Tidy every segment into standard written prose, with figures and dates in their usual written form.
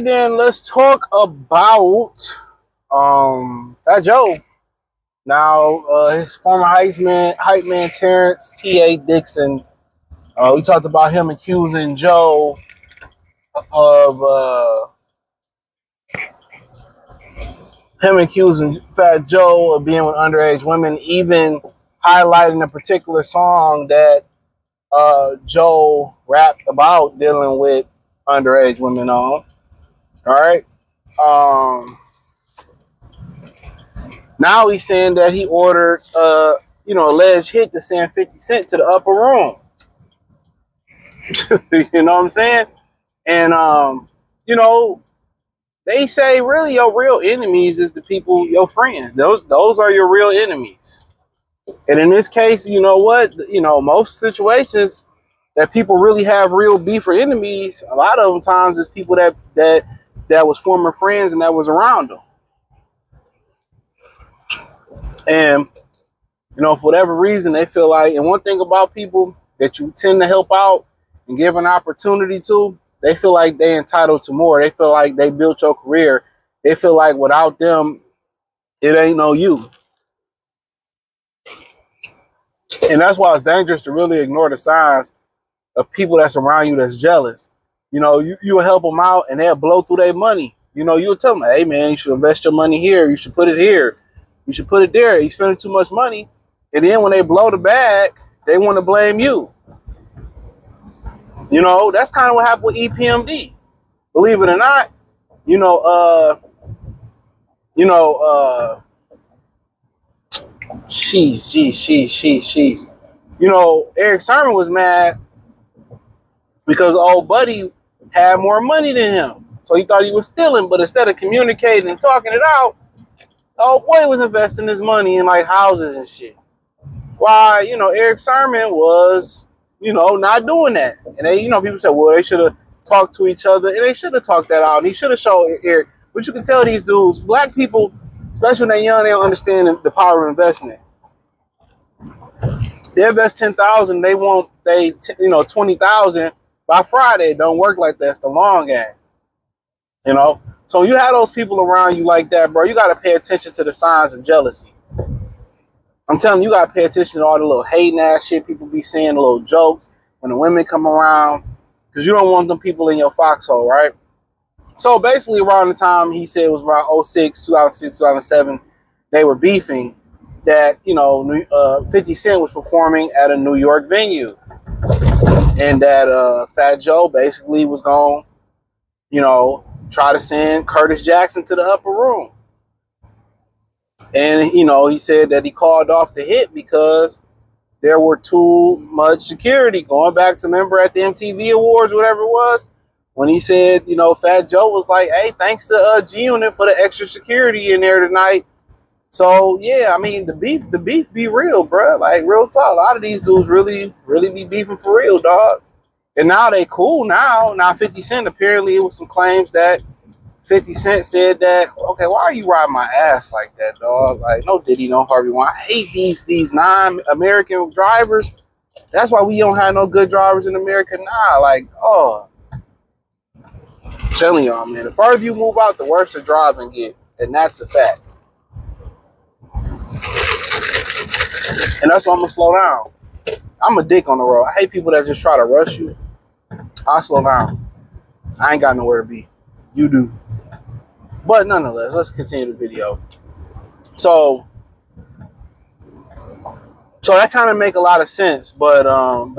Alrighty then, let's talk about Fat Joe. Now, his former hype man Terrence T.A. Dixon. We talked about him accusing Joe of him accusing Fat Joe of being with underage women, even highlighting a particular song that Joe rapped about dealing with underage women on. All right. Um, Now he's saying that he ordered, alleged hit to send 50 Cent to the upper room. You know what I'm saying? And, they say really your real enemies is the people, your friends. Those are your real enemies. And in this case, you know what? Most situations that people really have real beef or enemies, a lot of them times is people that was former friends and that was around them. And for whatever reason, they feel like, and one thing about people that you tend to help out and give an opportunity to, they feel like they're entitled to more. They feel like they built your career. They feel like without them, it ain't no you. And that's why it's dangerous to really ignore the signs of people that's around you that's jealous. You'll help them out and they'll blow through their money. You'll tell them, hey, man, you should invest your money here. You should put it here. You should put it there. You're spending too much money. And then when they blow the bag, they want to blame you. That's kind of what happened with EPMD. Believe it or not, sheesh. Eric Sermon was mad because old buddy had more money than him. So he thought he was stealing, but instead of communicating and talking it out, old boy was investing his money in like houses and shit. Why, Eric Sermon was, not doing that. And they, people said, well, they should have talked to each other and they should have talked that out. And he should have showed Eric. But you can tell these dudes, black people, especially when they're young, they don't understand the power of investment. They invest 10,000, they want 20,000 by Friday. It don't work like that. It's the long game. So you have those people around you like that, bro. You got to pay attention to the signs of jealousy. I'm telling you, you got to pay attention to all the little hating ass shit people be saying, the little jokes when the women come around, because you don't want them people in your foxhole, right? So basically around the time he said it was around 2006, 2007, they were beefing that, 50 Cent was performing at a New York venue and that Fat Joe basically was going, try to send Curtis Jackson to the upper room. And, he said that he called off the hit because there were too much security. Going back to, remember at the MTV Awards, whatever it was, when he said, Fat Joe was like, hey, thanks to G-Unit for the extra security in there tonight. So, yeah, I mean, the beef be real, bro. Like, real talk. A lot of these dudes really, really be beefing for real, dog. And now they cool now. Now 50 Cent, apparently it was some claims that 50 Cent said that, okay, why are you riding my ass like that, dog? Like, no Diddy, no Harvey Wine. I hate these non-American drivers. That's why we don't have no good drivers in America now. Like, I'm telling y'all, man, the further you move out, the worse the driving get. And that's a fact. And that's why I'm going to slow down. I'm a dick on the road. I hate people that just try to rush you. I'll slow down. I ain't got nowhere to be. You do. But nonetheless, let's continue the video. So that kind of make a lot of sense. But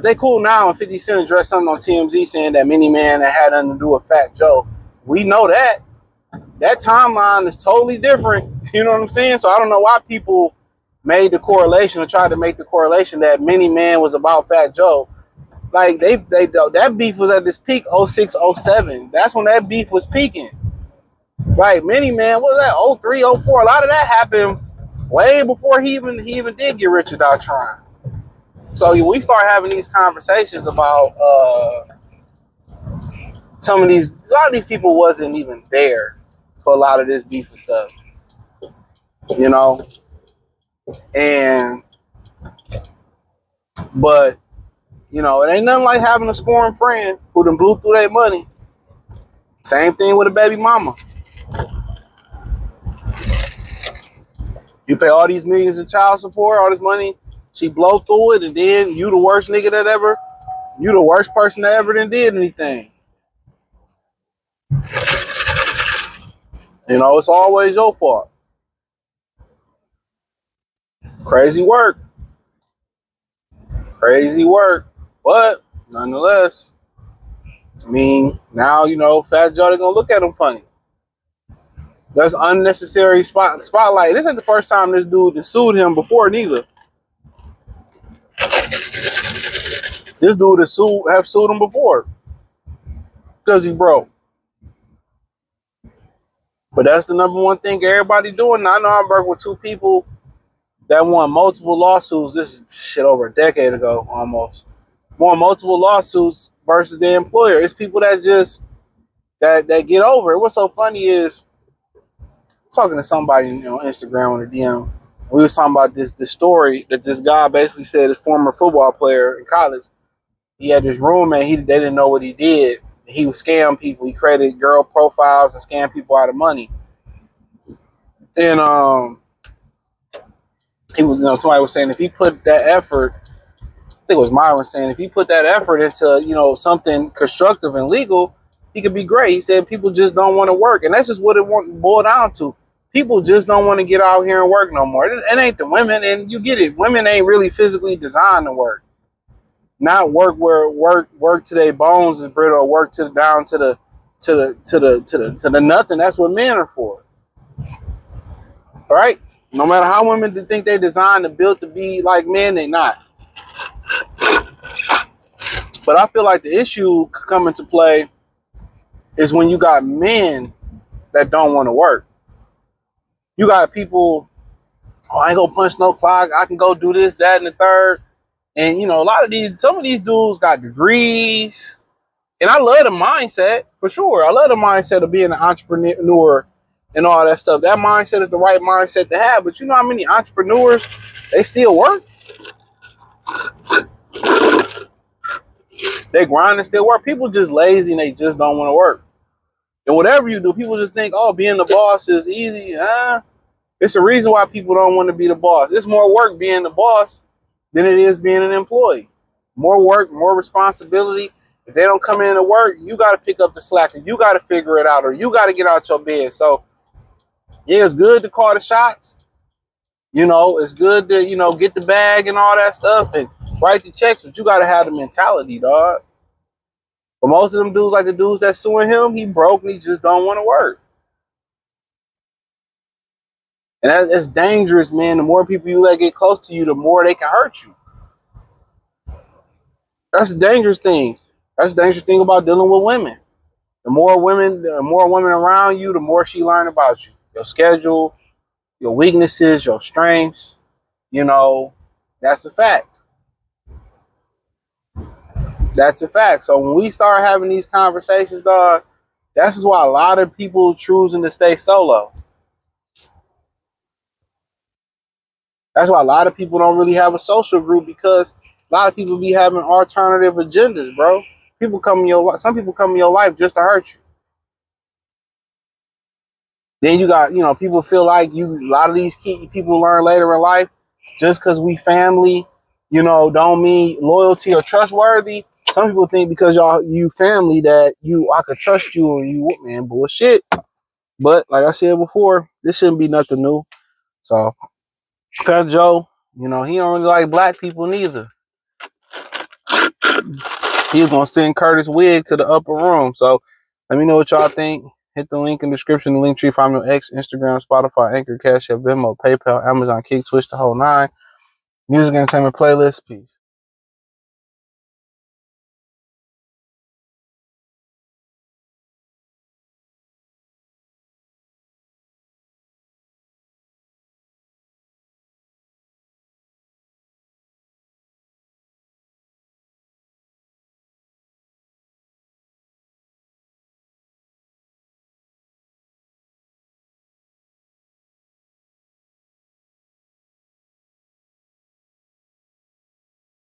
they cool now. And 50 Cent addressed something on TMZ saying that Mini Man that had nothing to do with Fat Joe. We know that. That timeline is totally different. You know what I'm saying? So I don't know why people made the correlation or tried to make the correlation that Mini Man was about Fat Joe. Like that beef was at this peak 06, 07. That's when that beef was peaking. Right, Mini Man, what was that? 03, 04. A lot of that happened way before he even did get rich without trying. So when we start having these conversations about a lot of these people wasn't even there for a lot of this beef and stuff. But it ain't nothing like having a scoring friend who done blew through their money Same thing with a baby mama. You pay all these millions in child support, all this money, she blow through it, and then you the worst nigga that ever, you the worst person that ever did anything. You know, it's always your fault. Crazy work. Crazy work. But nonetheless, I mean, now, you know, Fat Joe, they gonna look at him funny. That's unnecessary spotlight. This ain't the first time this dude has sued him before neither. This dude has sued him before. Because he broke. But that's the number one thing everybody doing. Now, I know I'm working with two people that won multiple lawsuits. This is shit over a decade ago, almost. Won multiple lawsuits versus the employer. It's people that just that get over it. What's so funny is talking to somebody on Instagram on the DM. We was talking about this story that this guy basically said his former football player in college. He had this roommate. They didn't know what he did. He would scam people. He created girl profiles and scam people out of money. And he was, somebody was saying if he put that effort, I think it was Myron saying if he put that effort into, something constructive and legal, he could be great. He said people just don't want to work, and that's just what it boiled down to. People just don't want to get out here and work no more. It ain't the women, and you get it. Women ain't really physically designed to work. Not work where work to their bones is brittle, or work down to the nothing. That's what men are for. All right? No matter how women think they're designed to build to be like men, they not. But I feel like the issue come into play is when you got men that don't want to work. You got people, I ain't gonna punch no clock. I can go do this, that, and the third. And some of these dudes got degrees. And I love the mindset, for sure. I love the mindset of being an entrepreneur and all that stuff. That mindset is the right mindset to have. But you know how many entrepreneurs, they still work? They grind and still work. People just lazy and they just don't want to work. And whatever you do, people just think, oh, being the boss is easy. It's the reason why people don't want to be the boss. It's more work being the boss than it is being an employee. More work, more responsibility. If they don't come in to work, you got to pick up the slack, or you got to figure it out, or you got to get out your bed. So, yeah, it's good to call the shots. It's good to, get the bag and all that stuff and write the checks, but you got to have the mentality, dog. But most of them dudes, like the dudes that suing him, he broke and he just don't want to work. And that's dangerous, man. The more people you let get close to you, the more they can hurt you. That's a dangerous thing. That's the dangerous thing about dealing with women. The more women around you, the more she learn about you. Your schedule, your weaknesses, your strengths. That's a fact. That's a fact. So when we start having these conversations, dog, that's why a lot of people choosing to stay solo. That's why a lot of people don't really have a social group, because a lot of people be having alternative agendas, bro. Some people come in your life just to hurt you. Then you got, people feel like a lot of these people learn later in life, just because we family, don't mean loyalty or trustworthy. Some people think because you family that I could trust you, or man, bullshit. But like I said before, this shouldn't be nothing new. So, Fat Joe, he don't really like black people neither. He was gonna send Curtis Wig to the upper room. So, let me know what y'all think. Hit the link in the description, the link tree, find me on X, Instagram, Spotify, Anchor, Cash App, Venmo, PayPal, Amazon, Kick, Twitch, the whole nine. Music entertainment playlist. Peace.